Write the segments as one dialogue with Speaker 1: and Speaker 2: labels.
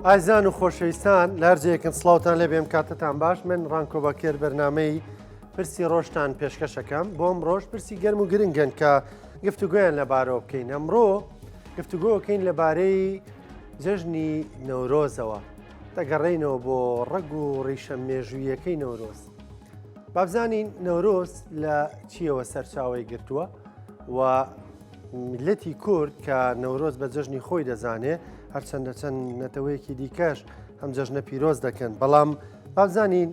Speaker 1: ئایزان و خۆشەویستان لارجەیەکن سڵاوتان لێ بێم کاتتان باش من ڕانکۆ بەکێر بەرنامەی پرسی ڕۆژتان پێشکەشەکەم بۆم ڕۆژ پرسی گەرم و گرنگن کە گفتوگویان لەبارەوە بکەین. ئەمڕۆ گفتوگۆکەین لەبارەی جەژنی نەورۆزەوە دەگەڕێینەوە بۆ ڕەگ و ڕیشە مێژوویەکەی نەورۆز. بابزانین نەورۆز لە چیەوە سەرچاوی گرتووە و میلەتی کورد کە نەورۆز بە جەژنی خۆی دەزانێ هەرچەندە چەند نەتەوەیەکی دیکەش ئەم جەژنە پیرۆز دەکەن، بەڵام بابزانین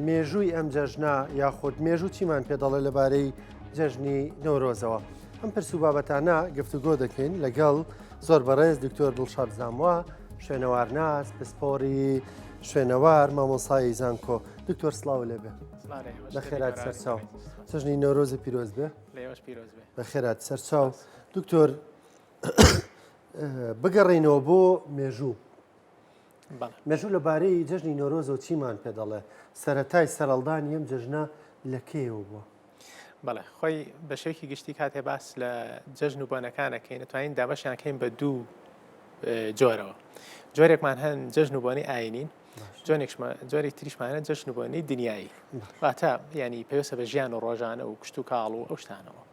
Speaker 1: مێژووی ئەم جەژنە یاخود مێژوو چیمان پێ دەڵێ لەبارەی جەژنی نەورۆزەوە. ئەم پرس و بابەتانە گفتوگۆ دەکەین لەگەڵ زۆر بەڕێز دکتۆر دڵشاد زاموە، شوێنەوارناس پسپۆری شوێنەوار مامۆسایی زانکۆ. دکتۆر سڵاو لێبێ، بەخێرات سەرچاو، جەژنی نەورۆزی پیرۆز بێ. بەخێرات سەرچاو. دکتۆر بگەڕێینەوە بۆ مێژوو. مێژوو لەبارەی جەژنی نۆرۆزەوە چیمان پێ دەڵێ؟ سەرەتای سەرەڵدانی ئەم جەژنە لە کێوە بووە؟
Speaker 2: بەڵێ خۆی بە شێوکی گشتی کاتێ باس لە جەژن و بۆنەکانەکەین دەتوانین دابەشیانکەین بە دوو جۆرەوە. جۆرێکمان هەن جەژن و بۆنەی ئاینین، جۆرێک تریشمانە جەژن و بۆنەی دنیایی، واتە ینی پێویستە بە ژیان و ڕۆژانە و کشت و کاڵ و ئەو شتانەوە.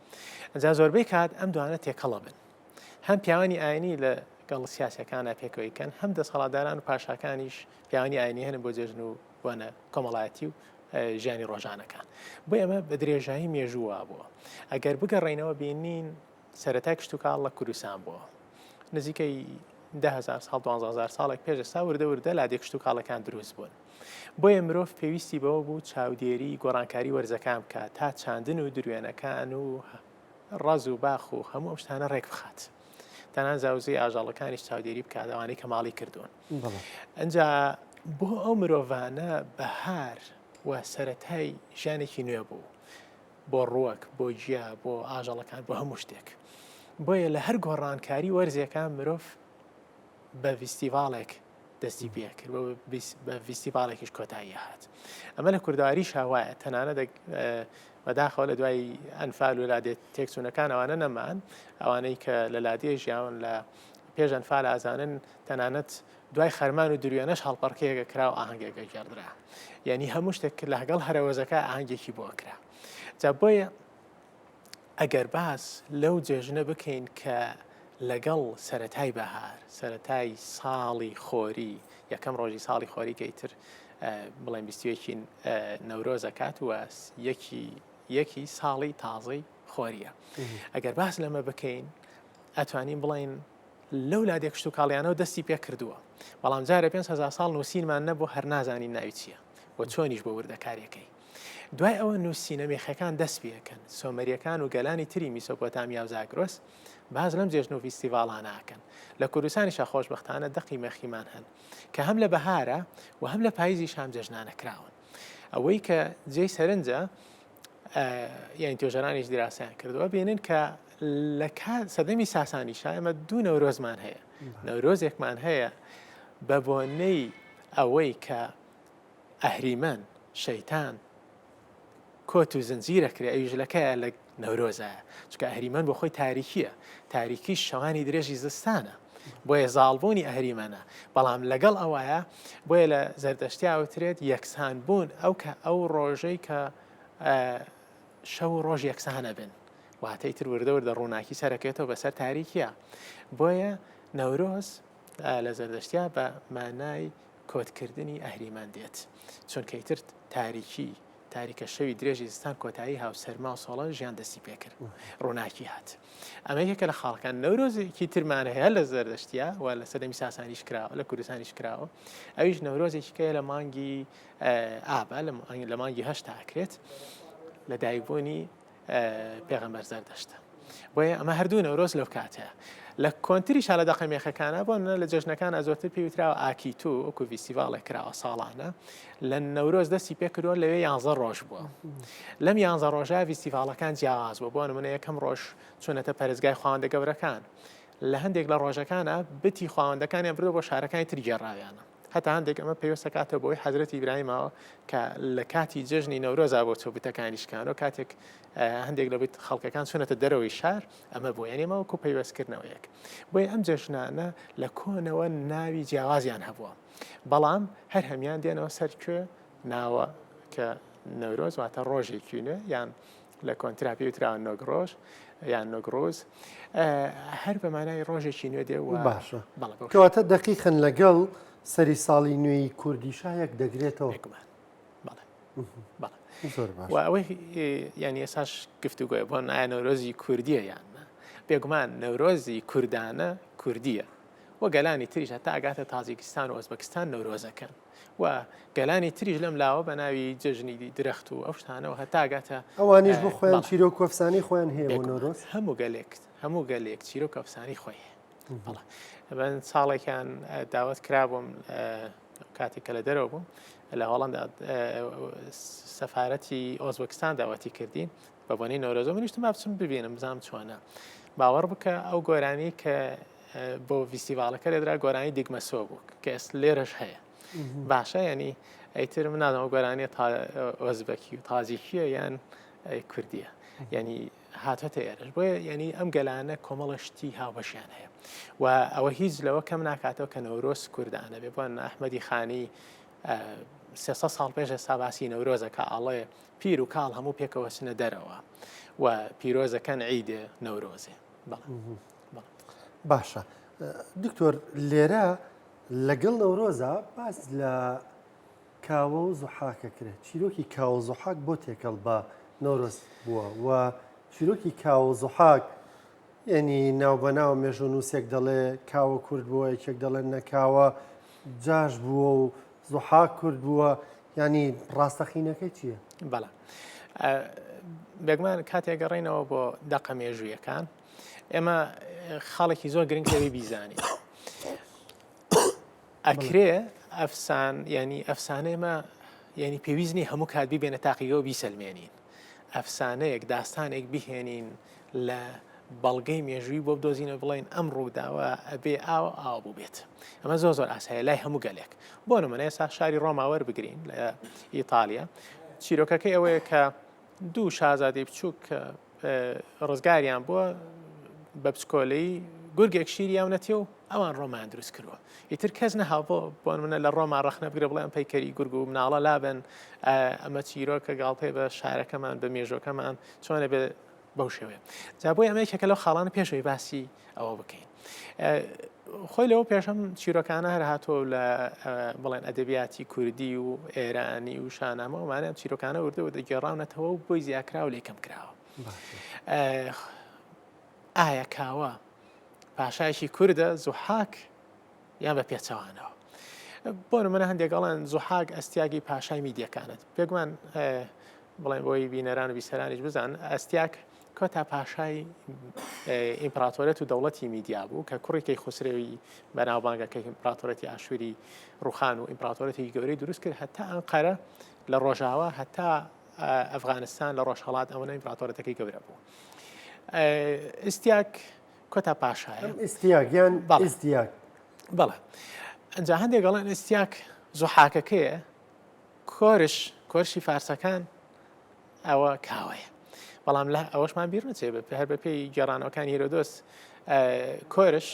Speaker 2: ئەجا زۆربەی کات ئەم دوانە تێکەڵە بن، هەم پیاوانی ئاینی لە گەڵ سیاسەکانە پێکەوەیکەن، هەم دەسەڵاتداران و پاشاکانیش پیاوانی ئاینی هەن بۆ جەژن و بۆنە کۆمەڵایەتی و ژیانی ڕۆژانەکان. بۆ ئێمە بە درێژایی مێژووە بووە. ئەگەر بگەڕێینەوە بینین سەرەتای کشت و کاڵ لە کوردستان بووە، نزیکەی 10,000 ساڵ 12,000 ساڵێک پێش ئێستا وردە لادێ کشت و کاڵەکان دروست بوون. بۆیە مرۆڤ پێویستی بەوە بوو چاودێری گۆڕانکاری وەرزەکان بکات تا چاندن و دروێنەکان و ڕەز و باخ و هەموو ئەم شتانە ڕێک بخات، تەنان زاوزەی ئاژاڵەکانیش چاودێری بکات ئەوانەی کە ماڵی کردوون. ئەنجا بۆ ئەو مرۆڤانە بەهار و سەرەتای ژیانێکی نوێ بوو، بۆ ڕووەک، بۆ گیا، بۆ ئاژەڵەکان، بۆ هەموو شتێک. بۆیە لە هەر گۆڕانکاری وەرزەکان مرۆڤ بە ڤیستیڤاڵێک دەستی پێ کرد، بە ڤیستیڤاڵێکیش کۆتایی هات. ئەمە لە کورداواری شاوایە، تەنانەت بەداخەوە لە دوای ئەنفال و لادێ تێکچوونەکان ئەوانە نەمان، ئەوانەی کە لە لادێ ژیاون لە پێش ئەنفال ئازانن، تەنانەت دوای خەرمان و دروێنەش هەڵپەڕکەیەکە کرا و ئاهەنگێکە گێڕدرا، یعنی هەموو شتێک لەگەڵ هەرەوەزەکە ئاهەنگێکی بۆ کرا. جا بۆیە ئەگەر باس لەو جێژنە بکەین کە لەگەڵ سەرەتای بەهار، سەرەتای ساڵی خۆری، یەکەم ڕۆژی ساڵی خۆری کەیتر بڵێن بیستوێکی نەورۆزەکات و یەکی ساڵی تازەی خۆریە. ئەگەر باس لەمە بکەین ئەتوانین بڵێن لەو لادێ کشت و کاڵیانەوە دەستی پێ کردووە، بەڵام جارە 5,000 ساڵ نووسینمان نەبوو هەر نازانین ناوی چییە و چۆنیش بۆ وردەکارێکەی. دوای ئەوە نووسینە مێخەکان دەست پێەکەن، سۆمەریەکان و گەلانی تری میسۆپۆتامیا و زاگرۆس باز لەم جێژن و فیستیڤاڵانەکەن. لە کوردستانیشە خۆشبەختانە دەقی مەخیمان هەن کە هەم لە بەهارە و هەم لە پاییزیش هەم جەژنانە کراون. ئەوەی کە جێی سەرنجە یانی تۆژەرانیش دراسەیان کردووە بینن کە لە سەدەمی ساسانیشە ئێمە دوو نەورۆزمان هەیە. نەورۆزێکمان هەیە بە بۆنەی ئەوەی کە ئەهریمەن شەیتان کۆت و زنجیرە کرێ، ئەویش لەکەیە لە نەورۆزایە، چکە ئەهریمەن بۆ خۆی تاریکیە، تاریکی شەوانی درێژی زستانە، بۆیە زاڵبوونی ئەهریمەنە. بەڵام لەگەڵ ئەوایە بۆیە لە زەردەشتیاوترێت یەکسان بوون ئەو ڕۆژەی کە شەو و ڕۆژ یەکسانە بن، واتەی تر وردە ڕووناکی سەرەکەوێتەوە بەسەر تاریکیە. بۆیە نەورۆز لە زەردەشتیا بە مانای کۆتکردنی ئەهریمان دێت، چونکە ئیتر تاریکە شەوی درێژی زستان کۆتایی هاوسەرما و سۆڵە ژیان دەستی پێکرد، ڕووناکی هات. ئەمە یەکە لە خاڵەکان. نەورۆزێکی ترمان هەیە لە زەردەشتیا و لە سەدەمی ساسانیش کراوە، لە کوردستانیش کراوە، ئەویش نەورۆزێکی کەیە لە مانگی ئابە، لە مانگی هەشتا ئەکرێت لە دایکبوونی پێغەمبەر زەردەشتە. بۆیە ئەمە هەردوو نەورۆز لەو کاتەیە. لە کۆنتریشا لە دەقە مێخەکانە بۆ لە جەژنەکان زۆرتر پێویستراوە ئاکیتو وەکو فیستیڤاڵێک کراوە ساڵانە، لە نەورۆز دەستی پێ کردووە لەوێ 11 ڕۆژ بووە. لەم 11 ڕۆژە فیستیڤاڵەکان جیاواز بووە، بۆ نمونە یەکەم ڕۆژ چونەتە پەرستگای خواوەندە گەورەکان، لە هەندێک لە ڕۆژەکانە بتی خواوەندەکانیان بردو بۆ شارەکانی تر گێڕاویانە، هەتا هەندێک ئەمە پێویستە کاتە بۆی حەزرەتی ئیبراهیمەوە کە لە کاتی جەژنی نەورۆزا بۆ چۆبتەکانی شکانەوە کاتێک هەندێک لەبێت خەڵکەکان چونەتە دەرەوەی شار ئەمە بۆ یانێمەوەکو پەیوەستکردنەوەیەک بۆی ئەم جەژنانە لە کۆنەوە ناوی جیاوازیان هەبووە بەڵام هەر هەمیان دێنەوە سەرکوێ ناوە کە نەورۆز واتە ڕۆژێکی نوێ یان لە کۆنتراپی وتراوە نۆگڕۆژ یان نۆگرۆز هەر بەمانای ڕۆژێکی نوێ دێ
Speaker 1: باشە کەواتە دقیقن لەگەڵ سەری ساڵی نوێی کوردیشایەک دەگرێتەوە
Speaker 2: ئەوەی ینی ئێساش گفتوگوۆی بۆ ئایا نەورۆزی کوردیە یان بێگومان نەورۆزی کوردانە کوردیە و گەلانی تریش هەتا ئاگاتە تازیکستان و ئۆزبەکستان نەورۆزەکەن و گەلانی تریش لەم لاوە بە ناوی جەژنی درەخت و ئەو شتانەوە هەتا ئاگاتە
Speaker 1: ئەوانیش بۆ خۆیان چیرۆک کۆفسانی خۆیان هەیە بۆ نەورۆز
Speaker 2: هەموو گەلێک چیرۆک کۆفسانی خۆی من ساڵێکیان داوت کرابووم کاتێک کە لە دەرەوە بووم لە هۆڵندا سەفارەتی ئۆزبەکستان داواتی کردین بە بۆنەی نەورۆز منیشتم بچم ببینم بزانم چۆنە باوەڕ بکە ئەو گۆرانی کە بۆ فیستیڤالەکە لێدرا گۆرانی دیگمەسۆ بوو کە ئێست لێرەش هەیە باشە ینی ئەیتر من نادەم ئەو گۆرانیە ئۆزبەکی و تازیکیە یان کوردیە ینی هاتۆتە ئێرەش بۆیە ینی ئەم گەلانە کۆمەڵەشتی هاوبەشیان هەیە و ئەوە هیچ لەوە کەم ناکاتەوە کە نەورۆز کوردانە بێ بۆن ئەحمەدی خانی 300 ساڵ پێش ئێستا باسی نەورۆزە کە ئاڵێ پیر و کاڵ هەموو پێکەوە چنە دەرەوە و پیرۆزەکەن عیدێ نەورۆزێ
Speaker 1: باشە دکتۆر لێرە لەگەڵ نەورۆزە باس لە کاوە و زوحاکە کرێت چیرۆکی کاوە زوحاک بۆ تێکەڵ بە نەورۆز بووە و چیرۆکی کاوە زوحاک یعنی ناوبەناو مێژوو نووسێک دەڵێ کاوە کورد بووە یەکێک دەڵێن نەکاوە جاش بووە و زوحاک کورد بووە ینی ڕاستەخینەکەی چییە؟
Speaker 2: بەڵێ بێگومان کاتێک گەڕێنەوە بۆ دەقە مێژوویەکان ئێمە خاڵێکی زۆر گرنگەوەی بیزانین ئەکرێ ئەفسان ینی ئەفسانەیمە ینی پێویستنی هەموو کات ببێنە تاقیەوە بیسەلمێنین ئەفسانەیەک داستانێک بهێنین لە بەڵگەی مێژووی بۆ بدۆزینە بڵێن ئەم ڕووداوە ئەبێ ئاو بوو بێت ئەمە زۆر ئاسایە لای هەموو گەلێک بۆ نمونە ئێستا شاری ڕۆماوە بگرین لە ئیتالیا چیرۆکەکەی ئەوەیە کە دوو شازادەی بچووک ڕزگاریان بووە بە بچکۆلەی گورگێک شیری یاونەتێ و ئەوان ڕۆمان دروست کردووە ئیتر کەس نەها بۆ منە لە ڕۆما ڕەخنە بگرە بڵێ ئەم پەیکەری گورگ و مناڵە لابن ئەمە چیرۆکە گاڵتێ بە شارەکەمان بە مێژۆکەمان چۆنە بێ بەو شێوەیە جا بۆی ئەمە یەکێکە لەو خاڵانە پێشەوەی باسی ئەوە بکەین خۆی لەوە پێشەم چیرۆکانە هەر هاتۆ لە بڵێن ئەدەبیاتی کوردی و ئێرانی و شانامە ومانە چیرۆکانە وردەوە دەگێڕاونەتەوە و بۆی زیاکرا و لێکەم کراوە ئایا کاوە پاشایشی کووردە زوحاک یان بە پێچەوانەوە بۆ نمونە هەندێک گەڵێن زوحاک ئەستیاگی پاشای میدیەکانت بێگومان بڵێن بۆی بینەران و بیسەرانیش بزان ئەستیاک کۆتا پاشای ئیمپراتۆرەت و دەوڵەتی میدیا بوو کە کوڕێکی خسرێوی بەناوبانگەکە ئیمپراتۆرەتی ئاشووری ڕوخان و ئیمپراتۆرەتی گەورەی دروست کرد هەتا ئەنقەرە لە ڕۆژاوە هەتا ئەفغانستان لە ڕۆژهەڵات ئەوەنە ئیمپراتۆرەتەکەی گەورە بوو ئستیاک کۆتا پاشایە
Speaker 1: ئستیاگیان ئستیاک
Speaker 2: بەڵێ ئەنجا هەندێک گەڵێن ئستیاک زوحاکەکەیە کۆرشی فارسەکان ئەوە کاوەیە بەڵام لە ئەوەشمان بیر نەچێ هەر بە پێی گێڕانەوەکان هیرۆدۆس کۆرش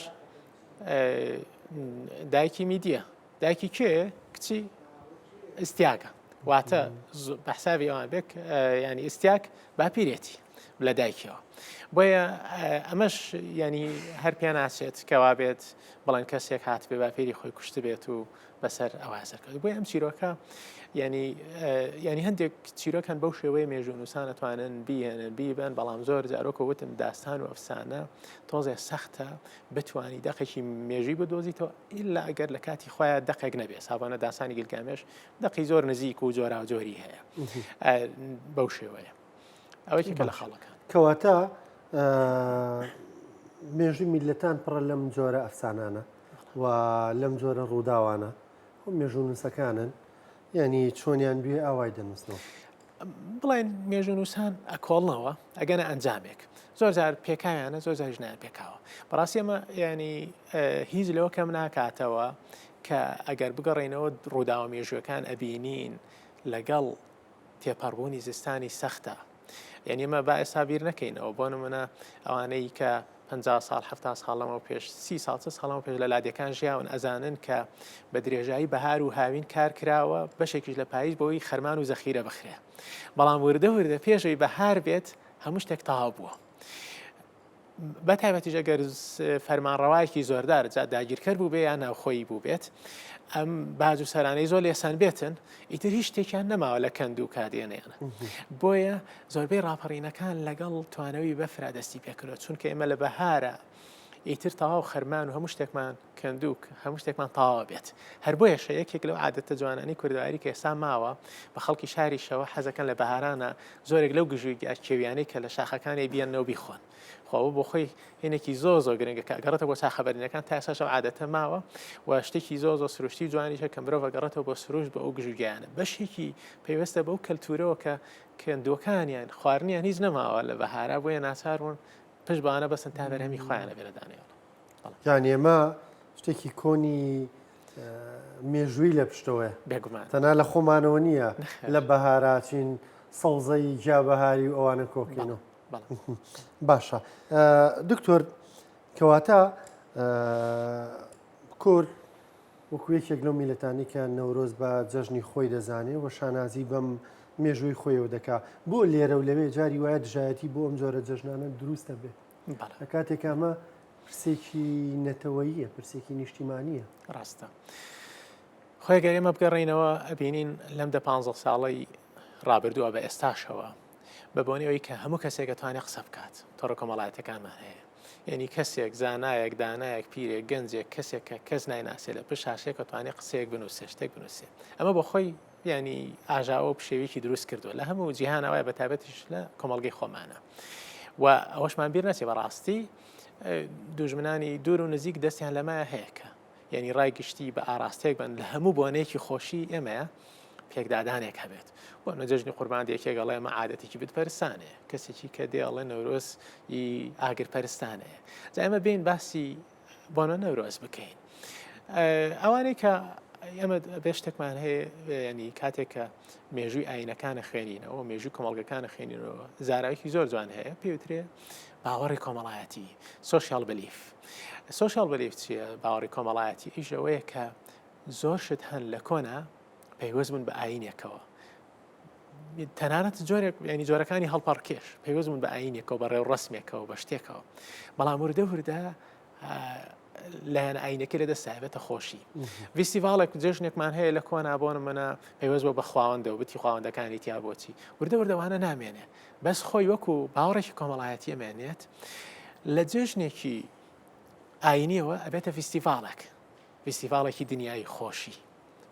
Speaker 2: دایکی میدیە دایکی کێ کچی ئستیاکە واتە بە حسابی ئەوان بێک ینی ئستیاک باپیرێتی لە دایکەوە بۆیە ئەمەش ینی هەر پێ ناچێت کەوا بێت بەڵێن کەسێک هات بێ باپیری خۆی کوشت بێت و بەسەر ئەوازەکەت بۆیە ئەم چیرۆکە ینی هەندێک چیرۆکان بەو شێوەیە مێژوو نووسان دەتوانن بیهێنن بیبن بەڵام زۆر جارۆکە وتم داستان و ئەفسانە تۆزێ سەختە بتوانی دەقێکی مێژووی بدۆزیتەوە ئیلا ئەگەر لە کاتی خۆیان دەقێک نەبێ سابانە داستانی گیلگامێش دەقی زۆر نزیک و جۆرا و جۆری هەیە بەو شێوەیە ئەوەیەکە لە خاڵەکان
Speaker 1: کەواتە مێژووی میلەتان پڕە لەم جۆرە ئەفسانانە و لەم جۆرە ڕووداوانە و مێژوو نووسەکانن ینی چۆنیان بێ ئاوای دەنووسنەوە
Speaker 2: بڵێن مێژوو نووسان ئەکۆڵنەوە ئەگەنە ئەنجامێک زۆر جار پێکایانە زۆر جاریژنیان پێکاوە بەڕاستی ئەمە ینی هیچ لەوە کەم ناکاتەوە کە ئەگەر بگەڕێنەوە ڕووداوە مێژوەکان ئەبینین لەگەڵ تێپەڕبوونی زستانی سەختە. یعنی ئێمە با ئێستا بیر نەکەینەوە بۆ نمونە ئەوانەی کە 50 ساڵ 70 ساڵەمەوە پێش 30 ساڵ ساڵەوە پێش لە لادەکان ژیاون ئەزانن کە بە درێژایی بەهار و هاوین کار کراوە بەشێکیش لە پاییز بۆی خەرمان و زەخیرە بخرێ. بەڵام وردە پێشەوەی بەهار بێت هەموو شتێک تەواو بووە. بە تایبەتیش ئەگەر فەرمانڕەوایەکی زۆردار داگیرکەر بوو بێ یان ناوخۆیی بوو بێت، ئەم باج و سەرانەی زۆر لێسان بێتن ئیتر هیچ شتێکیان نەماوە لە کەند و کادێنێنە. بۆیە زۆربەی ڕاپەڕینەکان لەگەڵ توانەوەی بەفرا دەستی پێکردەوە، چونکە ئێمە لە بەهارە ئیتر تەواو خەرمان و هەموو شتێکمان کەندووک هەموو شتێکمان تەواوە بێت. هەر بۆیەشە یەکێک لەو عادەتە جوانانی کوردەواری کە ئێستا ماوە بە خەڵکی شاریشەوە حەزەکەن لە بەهارانە زۆرێک لەو گژوی کێویانەی کە لە شاخەکانی بیانەوە بیخۆن. خۆ بۆ خۆی هێنێکی زۆ گرنگە کە گەڕێتەوە بۆ چاخەبەرینەکان تا ئێستاش عادەتە ماوە و شتێکی زۆ سروشتی جوانیشە کە مرۆڤ گەڕێتەوە بۆ سروش بە ئەو گژوگیانە. بەشێکی پێویستە بەو کەلتورەوە کە کەندوەکانیان خواردنیان هیچ نەماوە لە بەهارا بۆیە ناچارون پشت بەوانە بەسن تا بەرهەمی خۆیانە بێرەدانەوە.
Speaker 1: یعنی ئێمە شتێکی کۆنی مێژووی لە پشتەوەی
Speaker 2: بێگومان
Speaker 1: تەنها لە خۆمانەوە نییە لە بەهاراچین سەوزەی جابەهاری و ئەوانە کۆکەینەوە. باشە دکتۆر کەواتە کورد وەکو یەکێک لەو میلەتانی کە نەورۆز بە جەژنی خۆی دەزانێت و شانازی بەم مێژووی خۆیەوە دەکا بۆ لێرە و لەوێ جاری وایە دژایەتی بۆ ئەم جۆرە جەژنانە دروستە بێت لە کاتێک ئەمە پرسێکی نەتەوەییە پرسێکی نیشتیمانیە.
Speaker 2: ڕاستە خۆی گەرێمە بگەڕێنەوە ئەبینین لەم 15 ساڵی ڕابردووە بە ئێستاشەوە بە بۆنەوەی کە هەموو کەسێک دەتوانێت قسە بکات تۆڕە کۆمەڵایەتەکانمان هەیە. یعنی کەسێک زانایەک دانایەک پیرێک گەنجێک کەسێک کە کەس نایناسێ لە پشت شاشەیەک دەتوانێت قسەیەک بنووسێ شتێک بنووسێ. ئەمە بۆ خۆی ینی ئاژاوە پشێویکی دروست کردووە لە هەموو جیهانەوەی بە تایبەتیش لە کۆمەڵگەی خۆمانە و ئەوەشمان بیر نەچێ بەڕاستی دوژمنانی دوور و نزیک دەستیان لەمایە هەیەکە یعنی ڕای گشتی بە ئاراستێک بن لە هەموو بۆنەیەکی خۆشی ئێمەیە پێکدادانێک هەبێت بۆ نەجەژنی قوربان یەکێک ئەڵێ ئەمە عادەتێکی بتپەرستانەیە کەسێکی کە دێڵێ نەورۆزی ئاگرپەرستانەیە جا ئێمە بین باسی بۆنە نەورۆز بکەین ئەوانەی کە ئەمە بێ شتێکمان هەیە ینی کاتێک کە مێژووی ئاینەکانە خوێنینەوە مێژووی کۆمەڵگەکانە خوێنینەوە زاراوێکی زۆر جوان هەیە پێوترێ باوەڕی کۆمەڵایەتی سۆشیال بلیف. سۆشیال بلیف چییە؟ باوەڕی کۆمەڵایەتی ئیژەوەیە کە زۆر شت هەن لە کۆنا پەیوەست بوون بە ئاینێکەوە تەنانەت جۆرێک ینی جۆرەکانی هەڵپەڕکێش پەیوەست بوون بە ئاینێکەوە بە ڕێو ڕسمێکەوە بە شتێکەوە بەڵام وردە لایەن ئاینەکە لە دەستایبێتە خۆشی. فیستیڤالێک جێژنێکمان هەیە لە کۆنا بۆ نمونە پەیوەست بۆ بە خواوەندە و بتی خواوەندەکانی تیا بۆچی وردەوانە نامێنێ بەس خۆی وەکو باوەڕێکی کۆمەڵایەتی ئەمێنێت لە جێژنێکی ئاینیەوە ئەبێتە فیستیڤالێکی دنیای خۆشی.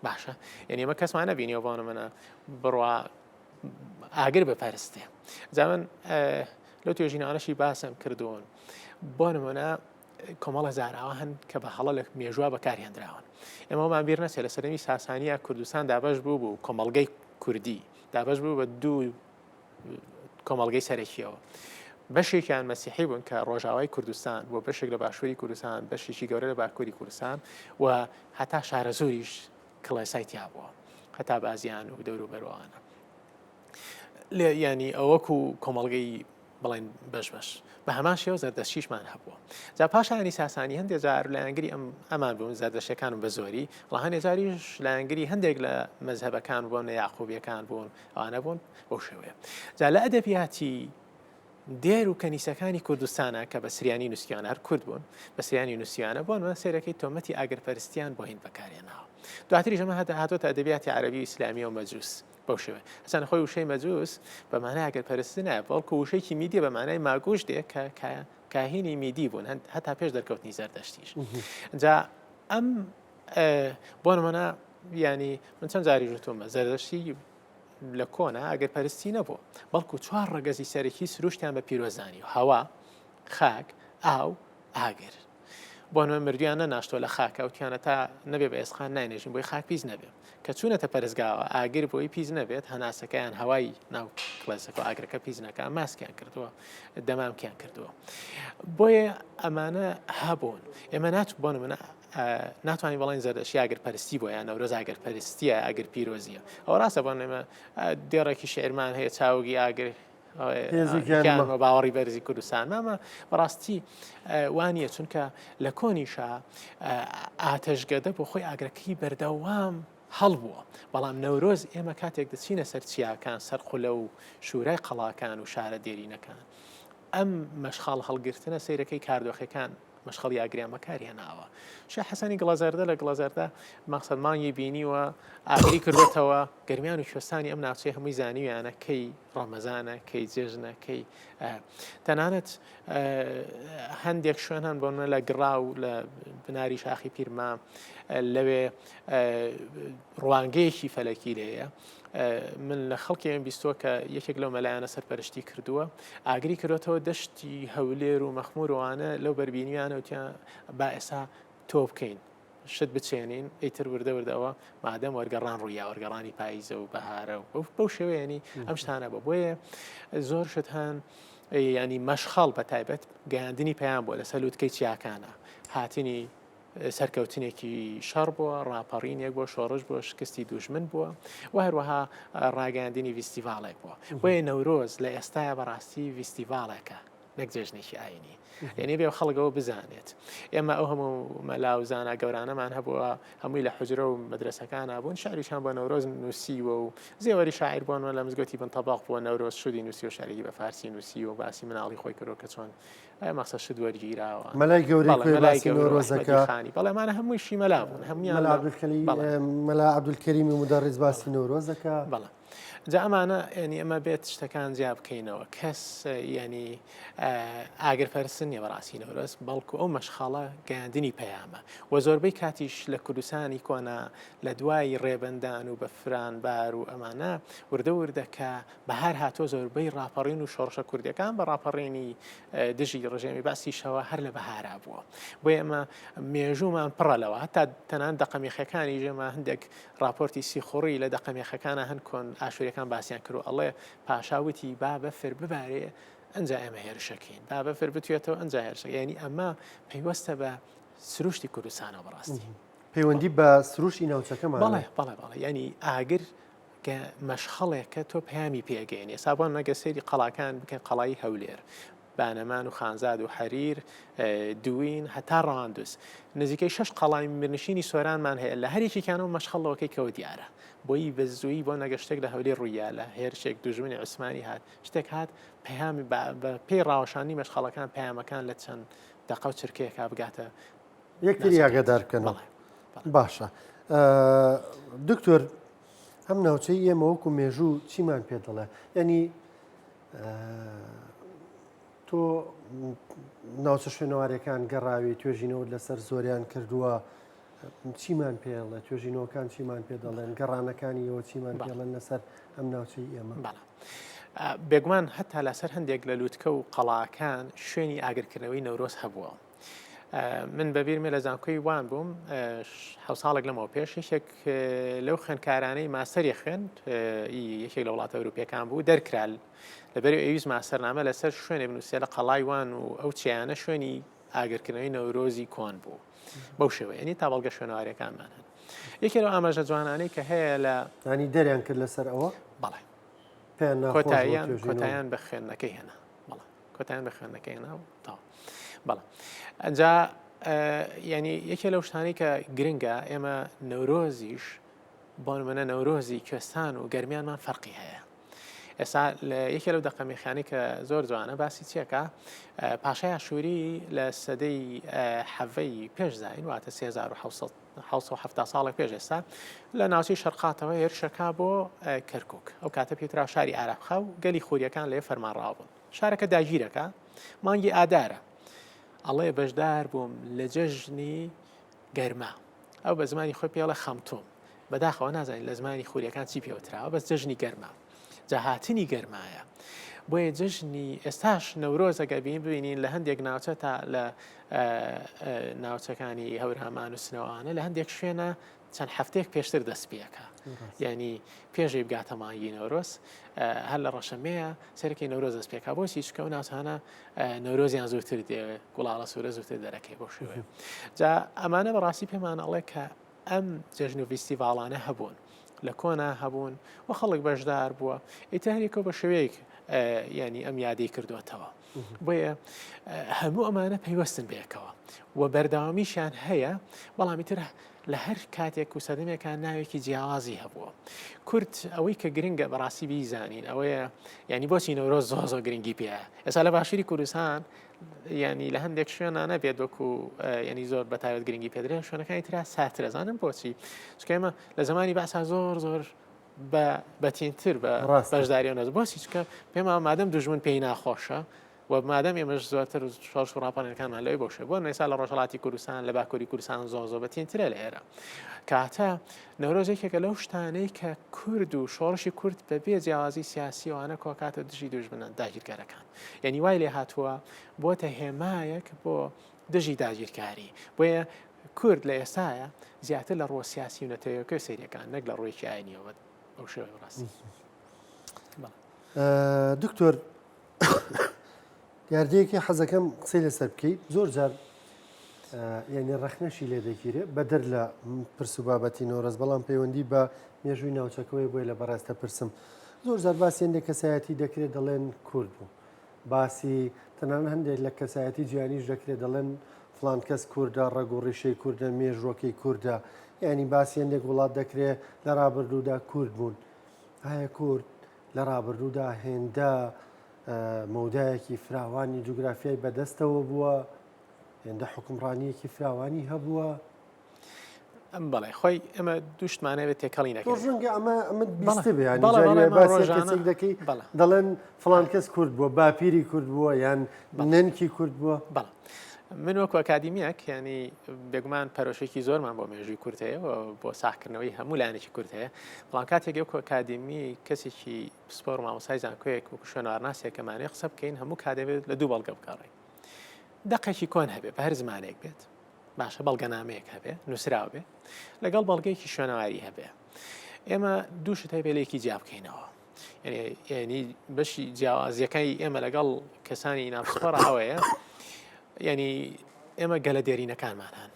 Speaker 2: باشە یعنی ئێمە کەسمان نەبینیەوە بۆ نمونە بڕوا ئاگر بپەرستێ جا من لەو توێژینانەشی باسم کردوون بۆ نمونە کۆمەڵە زاراوە هەن کە بە هەڵە لە مێژووە بەکارهێنراون ئێمەمان بیر نەچێت لە سەرمی ساسانیە کوردستان دابەش بوو کۆمەڵگەی کوردی دابەش بوو بە دوو کۆمەڵگەی سەرەکیەوە بەشێکیان مەسیحی بوون کە ڕۆژاوای کوردستان بۆ بەشێک لە باشووری کوردستان بەشێکی گەورە لە باکووری کوردستان و هەتا شارە زۆریش کڵێسایتیا بووە هەتا بازیان و دەور و بەروانە ینی ئەوەکو کۆمەڵگەی بڵێن بەش بە هەمان شێوە زەردەشتیشمان هەبووە جا پاشانی ساسانی هەندێک جار لایەنگری ئەمان بوون زەردەشتەکانم بە زۆری بەڵام هەندێک جاریش لایەنگری هەندێک لە مەزهەبەکان بوون نە یاعقوبیەکان بوون ئەوانە بوون بەو شێوەیە جا لە ئەدەبیاتی دێر و کەنیسەکانی کوردستانە کە بە سریانی نووسیانە هەر کورد بوون بە سریانی نووسیانە بۆن سێرەکەی تۆمەتی ئاگرپەرستیان بۆ هین بەکارێنەوە دواتریش ئەمە هاتۆتە ئەدەبیاتی عەرەبی و ئیسلامی و مەجووس بەو شێوە ئەسان خۆی وشەی مەجووس بە مانای ئاگرپەرستی نایە بەڵکو وشەیەکی میدیە بە مانای ماگوش دێ کە کاهینی میدی بوون هەتا پێش دەرکەوتنی زەردەشتیش جا ئەم بۆ نمونە ینی من چەند جاری ژوتومە زەردەشتی لە کۆنا ئاگرپەرستی نەبووە بەڵکو 4 ڕەگەزی سەرەکی سروشتیان بە پیرۆزانی و هەوا خاک ئاو ئاگر بۆنمە مردویان نەناشتۆ لە خاکە وتیانە تا نەبێ بە ئێسخان ناینێژین بۆی خاک پیس نەبێ کە چوونەتە پەرزگاوە ئاگر بۆی پیس نەبێت هەناسەکەیان هەوای ناو کلێسەکە و ئاگرەکە پیس نەکە ماسکیان کردووە دەمامکیان کردووە بۆیە ئەمانە هەبوون ئێمە بۆن منە ناتوانین بەڵێن زەردەشی ئاگر پەرستی بۆ یان نەورۆز ئاگر پەرستیە ئەگەر پیرۆزیە ئەو ڕاستە بۆن ئێمە دێڕێکی شێرمان هەیە چاوگی ئاگر باوەڕی بەرزی کوردستان مامە بەڕاستی وانە چونکە لە کۆنیشا ئاتەشگەدە بۆ خۆی ئاگرەکەی بەردەوام هەڵبووە بەڵام نەورۆز ئێمە کاتێک دەچینە سەر چیاکان سەرخولە و شوورای قەڵاکان و شارە دێرینەکان ئەم مەشخاڵ هەڵگرتنە سەیرەکەی کاردۆخەکان مەشخەڵی ئاگریان بەکارهێناوە شە حەسەنی گڵەزەردە لە گڵەزەردە مەقسەدمانی بینیوە ئاگری کردوێتەوە گەرمیان و کوێستانی ئەم ناوچەی هەمووی زانیویانە کەی ڕەمەزانە کەی جێژنە کەی تەنانەت هەندێک شوێن هەن بۆنە لە گڕا و لە بناری شاخی پیرما لەوێ ڕوانگەیەکی فەلەکی لێیە من لە خەڵکیان بیستۆ کە یەکێک لەو مەلایەنە سەرپەرشتی کردووە ئاگری کردوێتەوە دەشتی هەولێر و مەخموورەوانە لەو بەربینیانە وتیان با ئێستا تۆ بکەین شت بچێنین ئیتر وردە وردەوە مادەم وەرگەڕان ڕوویا وەرگەڕانی پاییزە و بەهارە و بەو شێوەیەنی ئەم شتانە بە بۆیە زۆر شت هەن ینی مەشخەڵ بە تایبەت گەیاندنی پەیام بۆ لە سەلووتکەی چیاکانە هاتنی سەرکەوتنێکی شەڕ بووە ڕاپەڕینێک بۆ شۆڕش بۆ شکستی دوژمن بووە و هەروەها ڕاگەاندنی ڤیستیڤالێک بووە بۆیە نەورۆز لە ئێستاە بەڕاستی ڤیستیڤالێکە نەک جێژنێکی ئاینی یعنی بێ خەڵکەوە بزانێت ئێمە ئەو هەموو مەلاوزانە گەورانەمان هەبووە هەمووی لە حجرە و مەدرسەکان بوون شاریشان بۆ نەورۆز نووسیوە و زێوەری شاعیر بوونەوە لە مزگەوتی بنتەباق بووە نەورۆز شودی نووسی و شارێکی بە فارسی نووسی و باسی مناڵی خۆی کردو کە چۆن مەقسە شت وەرگیراوە
Speaker 1: مەلای گەورەی نەورۆزەکە
Speaker 2: بەڵێمانە هەموویشی مەلا بوون هەمویان
Speaker 1: مەلا عەبدولکەریمی مدەڕیز باسی نەورۆزەکە
Speaker 2: بەڵێ جا ئەمانە ینی ئەمە بێت شتەکان جیا بکەینەوە کەس ینی ئاگرپەرستن نیە بەڕاستی نەورۆز بەڵکو ئەو مەشخاڵە گەیاندنی پەیامە و زۆربەی کاتیش لە کوردستانی کۆنا لە دوای ڕێبەندان و بە فرانبار و ئەمانە وردە وردەکە بەهار هاتۆ زۆربەی ڕاپەڕین و شۆڕشە کوردەکان بە ڕاپەڕێنی دژی ڕژێمی باسیشەوە هەر لە بەهارا بووە بۆ ئێمە مێژومان پڕەلەوە هەتا تەنان دەقەمێخەکانی ژێمە هەندێک راپۆرتی سیخوڕی لە دەقەمێخەکانە هەن کۆن ئاشوورەکان باسییان کرد ئەڵێ پاشاوتی با بەفر ببارێ ئەنج ئێمە هێرشەکەین با بەفر بتوێتەوە ئەنج هێرشە ینی ئەمە پەیوەستە بە سروشتی کوردستانە بەڕاستی
Speaker 1: پەیوەندی بە سروشی ناوچەکەمان
Speaker 2: بەڵێ ینی ئاگر مەشخەڵێکە تۆ پەیامی پێگەین ێستا بۆن نەگە سەیری قەڵاکان بکەن قەڵایی هەولێر بانەمان و خانزاد و حەریر دوین هەتا ڕاندوس نزیکەی 6 قەڵای مرنشینی سۆرانمان هەیە لە هەرێکیکانەوە مەشخەڵەوەکەی کەوت دیارە بۆی بە زووی بۆ نەگەشتێک لە هەولێر ڕوویا لە هێرشێک دوژمنی عوسمانی هات شتێک هات پەیامی بە پێی ڕاوەشانی مەشخەڵەکان پەیامەکان لە چەند دەقە و چرکەیەکا بگاتە
Speaker 1: یەکتری ئاگادار بکەنەوە باشە دکتۆر ئەم ناوچەی ئێمە وەکو مێژوو چیمان پێ دەڵێ ینی تۆ ناوچە شوێنەوارەکان گەڕاوی توێژینەوە لەسەر زۆریان کردووە چیمان پێڵێ توێژینەوەکان چیمان پێ دەڵێن گەڕانەکانیەوە چیمان پێڵێن لەسەر ئەم ناوچەی ئێمە
Speaker 2: بێگومان هەتا لەسەر هەندێک لە لووتکە و قەڵاکان شوێنی ئاگرکردنەوەی نەورۆز هەبووە من بەبیرمێ لە زانکۆی وان بووم 7 ساڵێک لەمەوە پێش یەکێک لەو خوێندکارانەی ماسەری خوێند یەکێک لە وڵاتە ئەوروپیەکان بوو دەرکرال لەبەرەوە ئەویست ماسەرنامە لەسەر شوێنێ بنووسێ لە قەڵای وان و ئەو چیانە شوێنی ئاگرکردنەوەی نەورۆزی کۆن بوو بەو شێوە ینی تا بەڵگە شوێنەوارەکانمان هەن یەکێ لەو ئاماژە جوانانەی کە هەیە لە
Speaker 1: ینی دەریان کرد لەسەر ئەوە
Speaker 2: بەڵێ
Speaker 1: پێیان
Speaker 2: کۆتاییان بە خوێندنەکەی هێنا بەڵێ کۆتاییان بە خوێندنەکەی هێنا تاوە بەڵێ ئەجا ینی یەکێ لەو شتانەی کە گرنگە ئێمە نەورۆزیش بۆ نمونە نەورۆزی کوێستان و گەرمیانمان فەرقی هەیە ئێستا یەکێ لەو دەقەمێخانی کە زۆر جوانە باسی چیەکە پاشای ئاشووری لە سەدەی حەڤەی پێشزاین واتە 1970 ساڵێک پێش ئێستا لە ناوچەی شەرقاتەوە هێرشەکە بۆ کەرکووک ئەو کاتە پێترا شاری ئارابخە و گەلی خوریەکان لێ فەرمانڕاوبوون شارەکە داگیرەکە مانگی ئادارە ئەڵێ بەشدار بووم لە جەژنی گەرما ئەو بە زمانی خۆی پێڵە خەمتوم بەداخەوە نازانین لە زمانی خوریەکان چی پێوتراوە بەس جەژنی گەرما جاهاتنی گەرمایە بۆیە جژنی ئێستاش نەورۆزەگە ببینین لە هەندێک ناوچە تا لە ناوچەکانی هەورامان و سنەوانە لە هەندێک شوێنە چەند هەفتێک پێشتر دەست پێەکە ینی پێشەی بگاتە مانگی نەورۆز هەر لە ڕەشەمەیە سەرەکی نەورۆز دەست پێکا بۆچی چکە و ناوچانە نەورۆزیان زووتر دێوێت گوڵاڵە سوورە زووتر دەرەکەی بۆ شوێ جا ئەمانە بەڕاستی پێمان ئەڵێ کە ئەم جەژن و فیستیڤاڵانە هەبوون لە کۆنا هەبوون و خەڵک بەشدار بووە ئیتاریکە بە شوەیەک ینی ئەم یادی کردوێتەوە بۆیە هەموو ئەمانە پەیوەستن بێکەوە و بەرداوامیشیان هەیە بەڵامی تر لە هەر کاتێک و سەردەمێکان ناوێکی جیاوازی هەبووە کورد ئەوەی کە گرنگە بەڕاستی بیزانین ئەوەیە ینی بۆچی نەورۆز زۆ گرنگی پێە ئێستا لە باشووری کوردستان ینی لە هەندێک شوێنانە بێت وەکو ینی زۆر بەتایبەت گرنگی پێدرێن شوێنەکانی تررا ساترەزانم بۆچی چکەمە لە زمانی باسا زۆر بەتینتر بە بەشداری نەز بۆچی چکە پێم مادەم دوژمن پێی ناخۆشە و مادەم ئێمەش زۆرتر شۆڕش و ڕاپەڕەکانمان لەوەی بۆشە بۆ نێسا لە ڕۆژهڵاتی کوردستان لە باکووری کوردستان زۆ بەتینترە لە ئێرە کاتە نەورۆزێکێکە لەو شتانەی کە کورد و شۆڕشی کورد بەبێ جیاوازی سیاسی وانە کۆکاتە دژی دوژمنان داگیرکارەکان یعنی وای لێ هاتووە بۆتە هێمایەک بۆ دژی داگیرکاری بۆیە کورد لە ئێستاە زیاتر لە ڕۆ سیاسی و نەتەوەیەکە سەیرەکان نەک لە ڕۆیکی ئاینیەوە ئەو شێوەی ڕاستی
Speaker 1: دکتۆر یاردەیەکی حەزەکەم قسەی لەسەر بکەیت زۆر جار یعنی ڕەخنەشی لێ دەگیرێت بەدەر لە پرس و بابەتی نۆڕەز بەڵام پەیوەندی بە مێژووی ناوچەکەوەی بۆی لە بەڕاستە پرسم زۆر جار باسی هەندێک کەسایەتی دەکرێت دەڵێن کورد بوو باسی تەنانەت هەندێک لە کەسایەتی جیانیش دەکرێت دەڵێن فلان کەس کووردە ڕێگ و ڕیشەی کووردە مێژوەکەی کووردە ینی باسی هەندێک وڵات دەکرێت لە ڕابردوودا کورد بوون ئایا کورد لە ڕابردوودا هێندە مەودایەکی فراوانی جوگرافیای بەدەستەوە بووە هێندە حکومڕانیەکی فراوانی هەبووە
Speaker 2: بەڵێ خۆی ئەمە دوشتمانەوێت تێکەڵی نەکەێت
Speaker 1: ڕژنگە ئەمە بیستە بێ باسی دەکەی دەڵێن فلان کەس کورد بووە باپیری کورد بووە یان نەنکی کورد بووە
Speaker 2: بەڵێ من وەکو ئەکادیمیەک ینی بێگومان پەرۆشێکی زۆرمان بۆ مێژووی کورد هەیە بۆ ساختکردنەوەی هەموو لایەنێکی کورد هەیە بەڵام کاتێک وەکو ئەکادیمی کەسێکی پسپۆر مامۆسای زانکۆیەک وەکو شوێنەوارناسێکەمانەیە قسە بکەین هەموو کادەبێت لە دوو بەڵگە بکڕێ دەقێکی کۆن هەبێت بە هەر زمانێک بێت باشە بەڵگەنامەیەک هەبێ نووسراو بێ لەگەڵ بەڵگەیەکی شوێنەواری هەبێ ئێمە دووشت هەبێلێکی جیا بکەینەوە ینی بەشی جیاوازیەکەی ئێمە لەگەڵ کەسانی ناوسپۆڕە ئەوەیە ینی ئێمە گەلە دێرینەکانمان هەن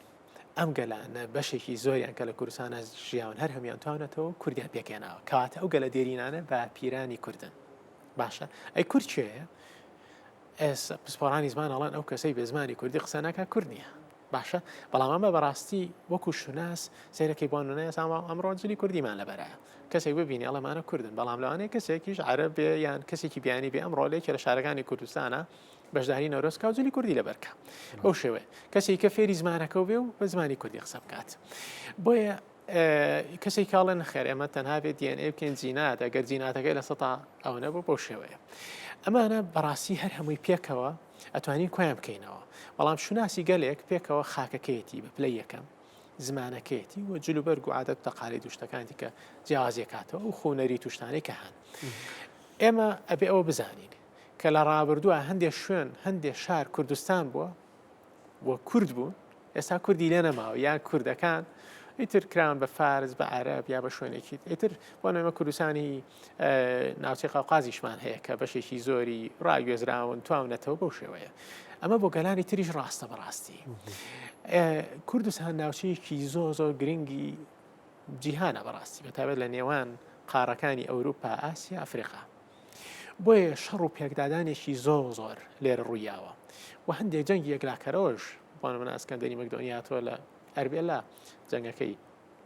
Speaker 2: ئەم گەلانە بەشێکی زۆریان کە لە کوردستانە ژیاون هەر هەمیان توانێتەوە کوردیان پێکێناوە کەواتە ئەو گەلە دێرینانە بە پیرانی کوردن باشە ئەی کورد کوێیە ئێستا پسپۆڕانی زمان ئەڵەن ئەو کەسەی بە زمانی کوردی قسە ناکات کورد نییە باشە بەڵام ئەمە بەڕاستی وەکو شوناس سیرەکەی بۆ نونەیە ئەمڕۆ جلی کوردیمان لەبەرایە کەسێک ببینی ئەڵەمانە کوردن بەڵام لەوانەیە کەسێکیش عەرەب بێ یان کەسێکی بیانی بێ ئەمڕۆ لێکە لە شارەکانی کوردستانە بەشداری نەورۆزکا و جلی کوردی لەبەرکە ئەو شێوەیە کەسێک کە فێری زمانەکە بێ و بە زمانی کوردی قسە بکات بۆیە کەسێک کاڵێن خێر ئێمە تەنها بێت دیێنێ بکەین جینات ئەگەر جیناتەکەی لە سەتا ئەو نەبوو بۆ شێوەیە ئەمانە بەڕاستی هەر هەمووی پێکەوە ئەتوانین کۆیان بکەینەوە بەڵام شوناسی گەلێک پێکەوە خاکەکەیەتی بە پلەی یەکەم زمانەکەیەتی و جلوبەرگ و عادەت تەقالی دوشتەکانی کە جیازیەکاتەوە و خۆنەری توشتانەی کە هەن ئێمە ئەبێ ئەوە بزانین کە لە ڕابردووە هەندێک شوێن هەندێک شار کوردستان بووە بۆ کورد بوون ئێستا کوردی لێ نەماوە یان کوردەکان ئیتر کران بە فارس بە عەرەب یا بە شوێنێکی ئیتر بۆ نەمە کوردستانی ناوچەی قەوقازیشمان هەیە کە بەشێکی زۆری ڕاگوێزراون تواونەتەوە بەو شێوەیە ئەمە بۆ گەلانی تریش ڕاستە بەڕاستی کوردستان ناوچەیەکی زۆر گرنگی جیهانە بەڕاستی بەتابەت لە نێوان قارەکانی ئەوروپا ئاسیا ئەفریقا بۆیە شەڕ و پێکدادانێکی زۆر لێرە ڕوویاوە و هەندێک جەنگی یەکلاکەرەوەش بۆ نمونە ئەسکەندەری مەکدۆنیاتۆ لە ئەربێلا جەنگەکەی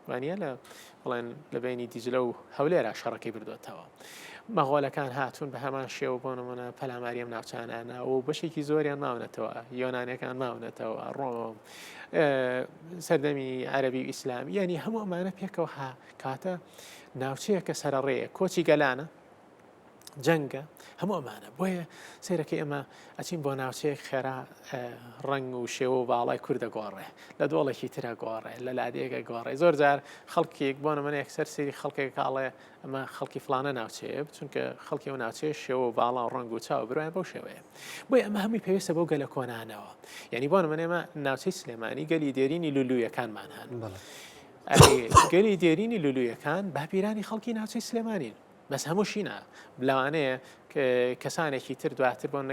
Speaker 2: وانە لە بڵێن لە بینی دیجلە و هەولێرە شەڕەکەی بردوێتەوە مەغۆلەکان هاتوون بە هەمان شێوە بۆ نمونە پەلاماریەم ناوچانانە و بەشێکی زۆریان ماونەتەوە یۆنانیەکان ماونەتەوە ڕۆم سەردەمی عەرەبی و ئیسلامی یعنی هەموو ئەمانە پێکەوە کاتە ناوچەیە کە سەرەڕێیە کۆچی گەلانە جەنگە هەموو ئەمانە بۆیە سیرەکەی ئەمە ئەچین بۆ ناوچەیەک خێرا ڕنگ و شێوە و باڵای کووردە گۆڕێ لە دۆڵێکی ترە گۆڕێ لە لادەیەکە گۆڕێ زۆر جار خەڵکێک بۆ نمونە یەکسەر سری خەڵکێک کاڵێ ئەمە خەڵکی فلانە ناوچەیە چونکە خەڵکی و ناوچەیە شێوە و باڵا و ڕنگ و چاو بڕیان بەو شێوەیە بۆی ئەمە هەمووی پێویستە بەو گەلە کۆنانەوە یعنی بۆ نمونە ئێمە ناوچەی سلێمانی گەلی دێرینی لولوویەکانمان هەن گەلی دێرینی لولوویەکان باپیرانی خەڵکی ناوچەی سلێمانین بەس هەمووشینە بلەوانەیە کەسانێکی تر دواتر بۆن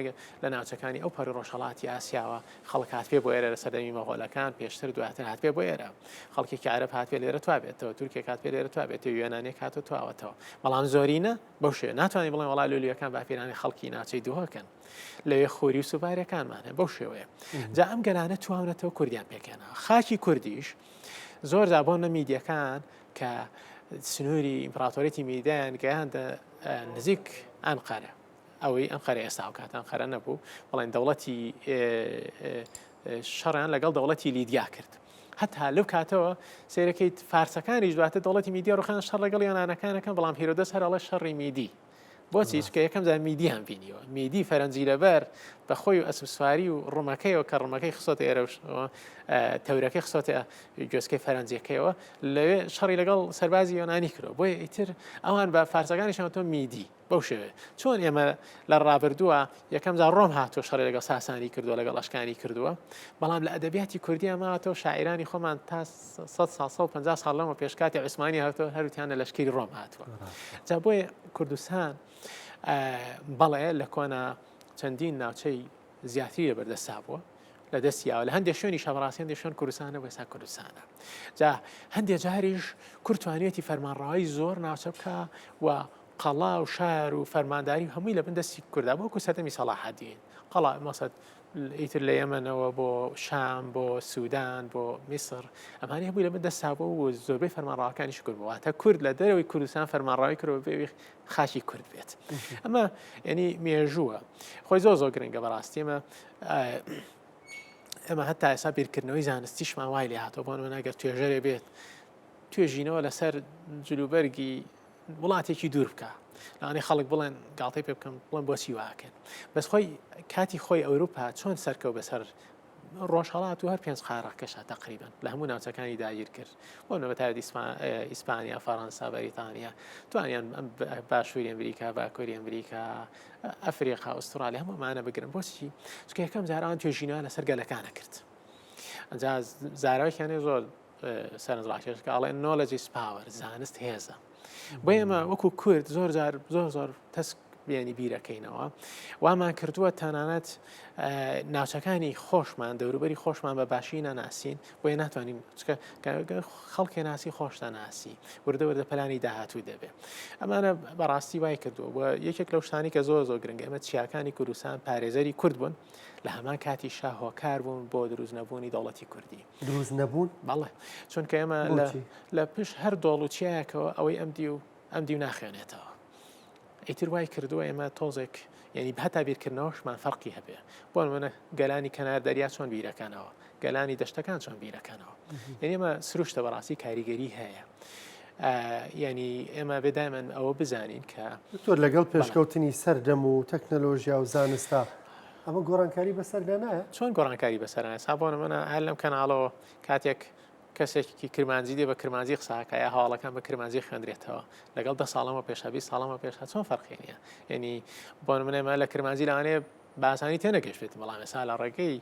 Speaker 2: لە ناوچەکانی ئەو پەڕی ڕۆژهەڵاتی ئاسیاوە خەڵک هاتپێ بۆ ئێرە لە سەردەمی مەغۆلەکان پێشتر دواتر هاتپێ بۆ ئێرە خەڵکێکی عەرەب هاتپێ لێرە توابێتەوە تورکێک هاتپێ لێرە توابێتەوە یۆنانێک هاتۆ تواوەتەوە بەڵام زۆرینە بەو شێوە ناتوانین بڵێن وڵای لولوویەکان باپیرانی خەڵکی ناوچەی دووهەکەن لەوێ خۆری و سوبارەکانمانە بەو شێوەیە جا ئەم گەلانە توانێتەوە کوردیان پێکەنە خاکی کوردیش زۆر زابۆن نە میدیەکان کە سنووری ئیمپراتۆریەتی میدیان گەیاندە نزیک ئەنقەرە ئەوەی ئەنقەرە ئێستا و کات ئەنقەرە نەبوو بەڵێن دەوڵەتی شەڕیان لەگەڵ دەوڵەتی لیدیا کرد هەتا لەو کاتەوە سیرەکەی فارسەکانیش دواتە دەوڵەتی میدیا ڕوخان شەڕ لەگەڵ یۆنانەکانەکەن بەڵام هیرۆدەس هەرەڵە شەڕی میدی بۆچی چکە یەکەم جار میدیان بینیوە میدی فەرەنجی لەبەر بە خۆی و ئەسب سواری و ڕومەکەیەوە کە ڕومەکەی خسۆتە ئێرە تەورەکەی خسۆتە گوێسکەی فەرەنجیەکەیەوە لەوێ شەڕی لەگەڵ سەربازی یۆنانی کردەوە بۆیە ئیتر ئەوان بە فارسەکانیشەوە میدی بەو شێوێ چۆن ئێمە لە ڕابردووە یەکەم جار ڕۆم هاتووە شەڕی لەگەڵ ساسانی کردووە لەگەڵ ئەشکانی کردووە بەڵام لە ئەدەبیاتی کوردی ئەماتەوە شاعیرانی خۆمان تا 150 ساڵ لەمە پێشکاتی عوسمانی هاتووە هەروتیانە لەشکری ڕۆم هاتووە جا بۆیە کوردستان بەڵێ لە کۆنا چەندین ناوچەی زیاتری لە بەردەستا بووە لە دەستیاوە لە هەندێک شوێنی شەڕاستی هەندێک شوێن کوردستانە و ئێستا کوردستانە جا هەندێک جاریش کورد توانێتی فەرمانڕەوایی زۆر ناوچە بکە و قەڵا و شار و فەرمانداری هەمووی لە بن دەستی کووردا بۆ سەردەمی سەلاحەدین قەڵا مەسەد ئیتر لە یەمەنەوە بۆ شام بۆ سوودان بۆ میسر ئەمانی هەمووی لە من دەستا بۆ و زۆربەی فەرمانڕەوەکانیش کرد بووە تا کورد لە دەرەوەی کوردستان فەرمانڕەوایی کردەوە بێ خاچی کورد بێت ئەمە ینی مێژووە خۆی زۆر گرنگە بەڕاستی ئەمە هەتا ئێستا بیرکردنەوەی زانستیشمان وای لێ هاتەوە بۆ نمونە ئەگەر توێژەرێ بێت توێژینەوە لەسەر جلوبەرگی وڵاتێکی دوور بکە لەوانەیە خەڵک بڵێن گاڵتەی پێ بکەم بڵێن بۆچی واکەن بەس خۆی کاتی خۆی ئەوروپا چۆن سەرکەوت بەسەر ڕۆژهەڵات و هەر 5 قارەکەشە تقریبا لە هەموو ناوچەکانی داگیر کرد بۆ نەبەتایە ئیسپانیا فەڕەنسا بەریتانیا توانیان باشووری ئەمریکا باکووری ئەمریکا ئەفریقا ئوسترالیا هەموومانە بگرن بۆچی چکە یەکەم جاران توێژینە لەسەر گەلەکانە کرد ئەجا زاراوەیانێ زۆر سەرنجڕاکێشکە ئەڵێن knowledge is power زانست هێزە بۆ ئێمە وەکو کورد زۆر تەسک بیانی بیرەکەینەوە وامان کردووە تەنانەت ناوچەکانی خۆشمان دەوروبەری خۆشمان بە باشی نەناسین بۆیە ناتوانین خەڵکی ناسی خۆشتە ناسی وردە پەلانی داهاتوو دەبێ ئەمانە بەڕاستی وای کردووە بۆ یەکێک لەو شتانی کە زۆر گرنگە ئەمە چیاکانی کوردستان پارێزەری کورد بوون لە هەمان کاتی شاه هۆکار بوون بۆ دروست نەبوونی دەوڵەتی کوردی
Speaker 1: دروست نەبوون
Speaker 2: بەڵێ چونکە ئێمە لە پشت هەر دۆڵ و چیاکەوە ئەوەی ئەمدی و ناخوێنێتەوە ئیتر وای کردووە ئێمە تۆزێک یعنی هەتا بیرکردنەوەشمان فەرقی هەبێ بۆ نمونە گەلانی کەنار دەریا چۆن بیرەکەنەوە گەلانی دەشتەکان چۆن بیرەکەنەوە یعنی ئێمە سروشتە بەڕاستی کاریگەری هەیە یعنی ئێمە بێدایمەن ئەوە بزانین کە
Speaker 1: تۆر لەگەڵ پێشکەوتنی سەردەم و تەکنەلۆژیا و زانستا ئەمە گۆڕانکاری بەسەردا نایە
Speaker 2: چۆن گۆڕانکاری بەسەرانە سابۆنە منە هەر لەم کەناڵەوە کاتێک کەسێکی کرمانجی دێ بە کرمانجی قساکە یا هەواڵەکان بە کرمانجی خوێندرێتەوە لەگەڵ 10 ساڵەمە پێشە 20 ساڵەمە پێشە چۆن فەرقی نییە یعنی بۆ نمونە لە کرمانجی لەوانەیە باسانی تێنەگەشتێت بەڵام ئێستا لە ڕێگەی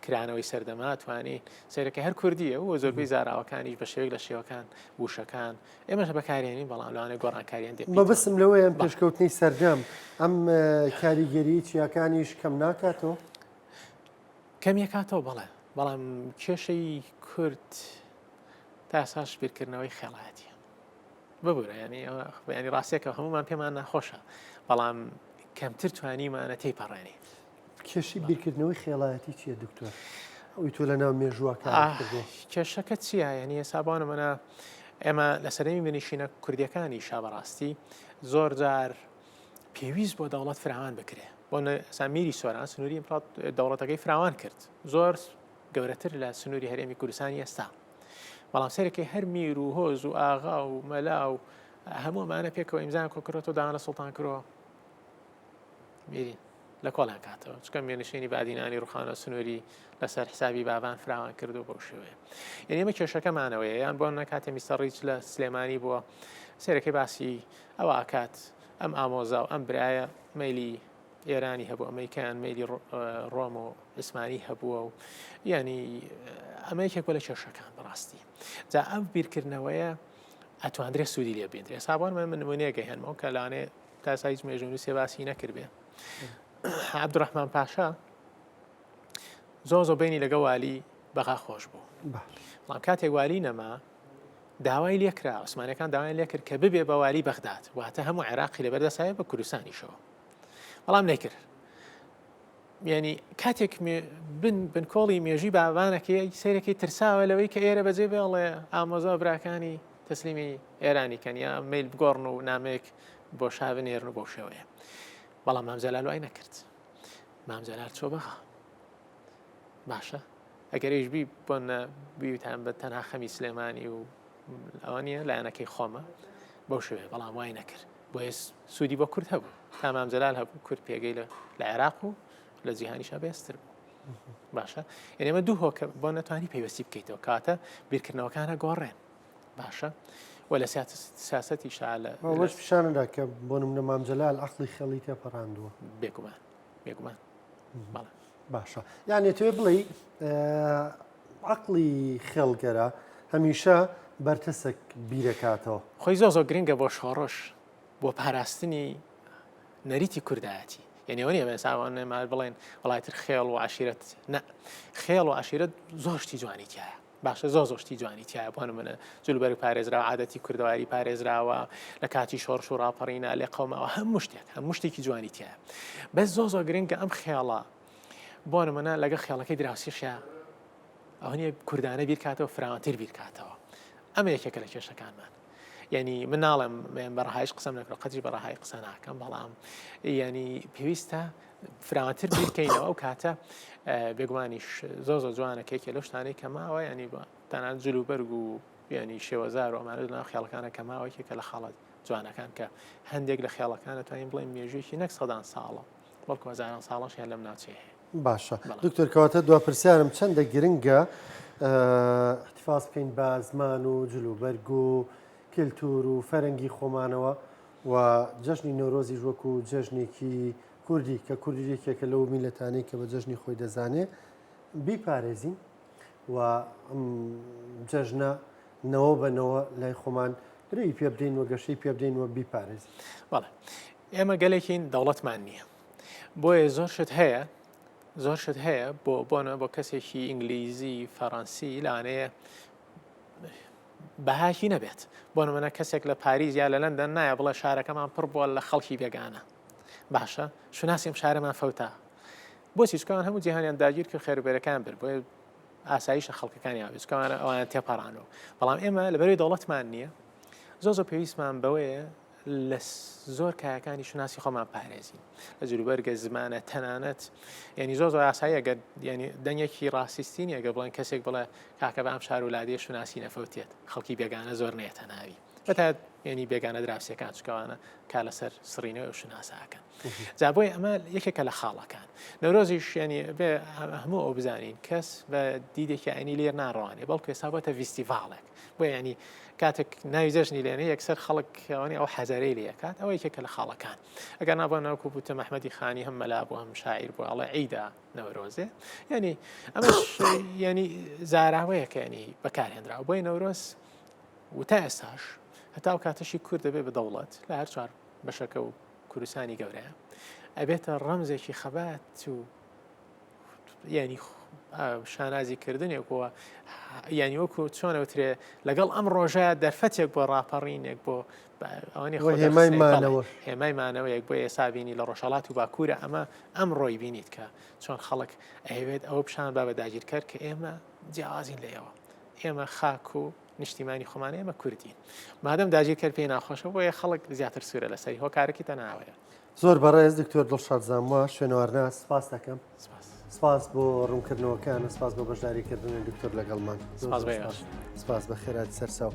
Speaker 2: کرانەوەی سەردەما توانێت سیرەکە هەر کوردیە و زۆربەی زاراوەکانیش بە شێوەیەک لە شێوەکان وشەکان ئێمەش بەکارێنین بەڵام لەوانەیە گۆڕانکاریان دێت
Speaker 1: بەبستم لەوەیان پێشکەوتنی سەردەم ئەم کاریگەری چیاکانیش کەم ناکاتەوە
Speaker 2: کەمیەکاتەوە بەڵام کێشەی کورد تاساش بیرکردنەوەی خێڵایەتیە ببوورە ینی ڕاستێکە هەمومان پێمان ناخۆشە بەڵام کەمتر توانیمانە تێیپەڕێنی
Speaker 1: کێشی بیرکردنەوەی خێڵایەتی چییە دکتۆر ئەوی تۆ لە ناو مێژووەکان
Speaker 2: کێشەکە چییە یعنی هێسابانە منە ئێمە لە سەردەمی بنیشینە کوردیەکانی شابەڕاستی زۆر جار پێویست بۆ دەوڵەت فراوان بکرێ بۆ سامیری سۆران سنووری دەوڵەتەکەی فراوان کرد زۆر گەورەتر لە سنووری هەرێمی کوردستانی ئێستا بەڵام سەرەکەی هەر میر و هۆز و ئاغا و مەلا و هەموومانە پێکەوە ئیمزان کۆکرێتەوە داوانە سوڵتان کردەوە میرین لە کۆڵیان کاتەوە چکە مێنشێنی بادینانی ڕوخانە سنووری لەسەر حسابی بابان فراوان کردو بەو شێوەیە یعنی ئێمە کێشەکەمانەوەیە یان بۆ نەکاتێ میستەڕیچ لە سلێمانی بووە سێرەکەی باسی ئەوە ئاکات ئەم ئامۆزا و ئەم برایە مەیلی ئێرانی هەبوو ئەمریکایان مەیلی ڕۆم و عسمانی هەبووە و ینی ئەمەیەکێک لە کێشەکان بەڕاستی جا ئەم بیرکردنەوەیە ئەتواندرێت سوودی لێ بێنرێ سابوان من نمونەیەکە هێنمەوە کە لانێ تاسا هیچ مێژوون و سێباسی نەکرد بێ عەبدوڕەحمان پاشا زۆ بینی لەگە والی بەغا خۆش بوو بەڵام کاتێک والی نەما داوای لێکرا عوسمانیەکان داوای لێکرد کە ببێ بە والی بەغداد واتە هەموو عێراقی لەبەردەسایە بە کوردستانیشەوە بەڵام نەیکرد ینی کاتێک بنکۆڵی مێژوی بابانەکەی سیرەکەی ترساوە لەوەی کە ئێرە بەجێ بێڵێ ئامۆزا براکانی تەسلیمی ئێرانی کەن یا میل بگۆڕن و نامێک بۆ شاونێرن و بۆ شێوەیە بەڵام مام جەلال وای نەکرد مام جەلال چۆ بەغا باشە ئەگەر هیچبی بۆن بیوتان بە تەنها خەمی سلێمانی و ئەوانیە لایەنەکەی خۆمە بەو شوێ بەڵام وای نەکرد بۆ سوودی بۆ کورد هەبوو تا مام جەلال هەبوو کورد پێگەی لە عێراق و لە جیهانیشا بەهێزتر بوو باشە یعنی ئێمە دوو هۆکە بۆ نەتوانی پێوەستی بکەیتەوە کاتە بیرکردنەوەکانە گۆڕێن باشە و لە سیاسەتی شالە
Speaker 1: وەش پیشانەدا کە بۆ نمونە مام جەلال عەقڵی خێڵی تێپەڕاندووە
Speaker 2: بێگومان بەڵێ
Speaker 1: باشە یعنی توێ بڵێ عەقڵی خێڵگەرە هەمیشە بەرتەسێک بیرەکاتەوە
Speaker 2: خۆی زۆ گرنگە بۆ شۆڕش بۆ پاراستنی نەریتی کوردایەتی یعنی ئەوە نیە بەساوان نێمار بڵێن وڵاتر خێڵ و عشیرەت نە خێڵ و عشیرەت زۆشتی جوانی تایە باشە زۆشتی جوانی تایە بۆ نمونە جلوبەر پارێزراوە عادەتی کوردەواری پارێزراوە لە کاتی شۆڕش و ڕاپەڕینە لێ قەومەوە هەموو شتێکی جوانی تایە بەس زۆ گرنگە ئەم خێڵە بۆ نمونە لەگە خێڵەکەی دراوسیشە ئەوە نیە کوردانە بیرکاتەوە فراوانتر بیرکاتەوە ئەمە یەکێکە لە کێشەکانمان یعنی من ناڵێم بەڕەهایش قسەم نەکڕ قەتری بەڕەهای قسە ناکەم بەڵام ینی پێویستە فراوانتر بیرکەینەوە ئەو کاتە بێگومانیش زۆ جوانەکەیکە لەو شتانەی کە ماوە ینی بە تەنانەت جلوبەرگ و ینی شێوەزار و ئەمانە لەناو خێڵەکانە کە ماوەیەکێکە لە خاڵەت جوانەکان کە هەندێک لە خێڵەکانە توانین بڵێن مێژوویەکی نەک سەدان ساڵە بەڵکو هەزاران ساڵەشیان لەم ناوچەیە هەیە
Speaker 1: باشە دکتۆر کەواتە دوپرسیارم چەندە گرنگە احتیفاظ بکەین بە زمان و جلوبەرگ و کلتور و فەرەنگی خۆمانەوە و جەژنی نۆرۆزی وەکو جەژنێکی کوردی کە کوردیێکێکە لەو میلەتانەی کە بە جەژنی خۆی دەزانێت بیپارێزین و جەژنە نەوە بەنەوە لای خۆمان ڕێی پێ بدەین وە گەشەی پێ بدەین وە بیپارێزین
Speaker 2: بەڵێ ئێمە گەلێکین دەوڵەتمان نییە بۆیە زۆر شت هەیە بۆ کەسێکی ئینگلیزی فەڕەنسی لانەیە بەهاکی نەبێت بۆ نمونە کەسێک لە پاریز یا لە لەندەن نایە بڵێ شارەکەمان پڕ بووە لە خەڵکی بێگانە باشە شوناسیم شارەمان فەوتە بۆچی چکەوان هەموو جیهانیان داگیر کرد خێربێرەکان برد بۆیە ئاساییشە خەڵکەکانیان بێت چکەوانە ئەویان تێپەڕانەوە بەڵام ئێمە لەبەروی دەوڵەتمان نییە زۆ پێویستمان بەوەیە لە زۆر کایەکانی شوناسی خۆمان پارێزین لە جلوبەرگە زمانە تەنانەت ینی زۆر ئاسایی ئەگەر ینی دەنگێکی ڕاستیستین ئەگە بڵێن کەسێک بڵێ کاکە بە ئەم شار ولادیە شوناسی نەفەوتێت خەڵکی بێگانە زۆر نێتە ناوی بەتا ینی بێگانە دراوسەکان چکەوانە کا لەسەر سڕینەوە شوناساکەن جا بۆی ئەمە یەکێکە لە خاڵەکان نەورۆزیش ینی بێ هەموو ئەو بزانین کەس بە دیدێکی ئاینی لێر ناڕوانێ بەڵکو ێستا بۆتە ڤیستیڤاڵێک بۆ ینی کاتێک ناوی جەژنی لێنێ یەکسەر خەڵکەوانی ئەو حەزەرەی لێکات ئەوە یەکێکە لە خاڵەکان ئەگەر نابۆ ناوکو بوتە مەحمەدی خانی هەم مەلا بوو هەم شاعیر بوو ئەڵێ عیدا نەورۆزێ ینی ئەمەش ینی زاراوەیەکە ینی بەکارهێنراوە بۆی نەورۆز وتا ئێستاش هەتا ئەو کاتەشی کورد دەبێ بە دەوڵەت لە هەر چوار بەشەکە و کوردستانی گەورەیە ئەبێتە ڕەمزێکی خەبات و ینی شانازیکردنێکەوە ینی وەکو چۆنەوترێ لەگەڵ ئەم ڕۆژەیە دەرفەتێک بۆ ڕاپەڕینێک بۆ هێمای مانەوەیەک بۆ ئێسابینی لە ڕۆژهەڵات و باکوورە ئەم ڕۆی بینیت کە چۆن خەڵک ئەوێت ئەوە پیشان با بە داگیرکەر کە ئێمە جیاوازین لێەوە ئێمە خاک و نیشتیمانی خۆمانە ئێمە کوردین مادەم داگیرکەر پێی ناخۆشە بۆیە خەڵک زیاتر سوورە لەسەری هۆکارێکی تەناوەیە
Speaker 1: زۆر بەڕێز دکتۆر دڵشاد زانوە شوێنەوەرنا سپاس دەکەم سپاس بۆ ڕوونکردنەوەکان سپاس بۆ بەشداریکردنی دکتۆر لەگەڵمان
Speaker 2: سپاس
Speaker 1: سپاس بە خێرات سەرساو